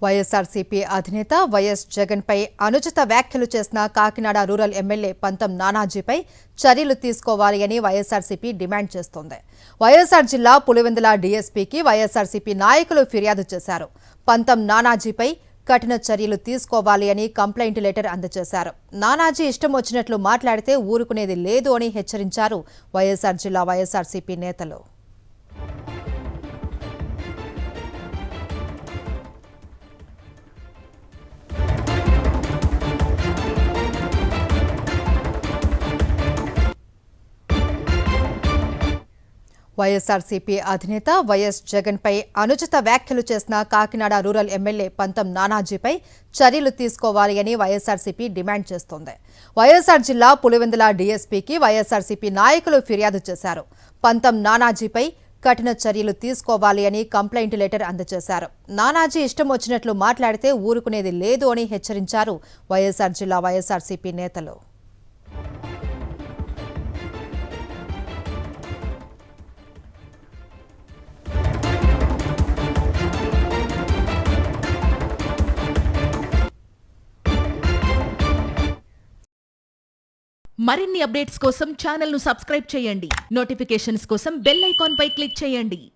వైఎస్ఆర్సీపీ అధినేత వైఎస్ జగన్పై అనుచిత వ్యాఖ్యలు చేసిన కాకినాడ రూరల్ ఎమ్మెల్యే పంతం నానాజీపై చర్యలు తీసుకోవాలి అని వైఎస్ఆర్సీపీ డిమాండ్ చేస్తోంది. వైఎస్ఆర్ జిల్లా పులివెందుల డీఎస్పీకి వైఎస్ఆర్సీపీ నాయకులు ఫిర్యాదు చేశారు. పంతం నానాజీపై కఠిన చర్యలు తీసుకోవాలి అని కంప్లైంట్ లెటర్ అందజేశారు. నానాజీ ఇష్టం వచ్చినట్లు మాట్లాడితే ఊరుకునేది లేదు అని హెచ్చరించారు వైఎస్ఆర్ జిల్లా వైఎస్ఆర్సీపీ నేతలు. వైఎస్ఆర్సీపీ అధినేత వైఎస్ జగన్పై అనుచిత వ్యాఖ్యలు చేసిన కాకినాడ రూరల్ ఎమ్మెల్యే పంతం నానాజీపై చర్యలు తీసుకోవాలి అని వైఎస్ఆర్సీపీ డిమాండ్ చేస్తోంది. వైఎస్ఆర్ జిల్లా పులివెందుల డీఎస్పీకి వైఎస్ఆర్సీపీ నాయకులు ఫిర్యాదు చేశారు. పంతం నానాజీపై కఠిన చర్యలు తీసుకోవాలి అని కంప్లైంట్ లెటర్ అందజేశారు. నానాజీ ఇష్టం వచ్చినట్లు మాట్లాడితే ఊరుకునేది లేదు అని హెచ్చరించారు వైఎస్ఆర్ జిల్లా వైఎస్ఆర్సీపీ నేతలు. మరిన్ని అప్డేట్స్ కోసం ఛానల్ ను సబ్స్క్రైబ్ చేయండి. నోటిఫికేషన్స్ కోసం బెల్ ఐకాన్ పై క్లిక్ చేయండి.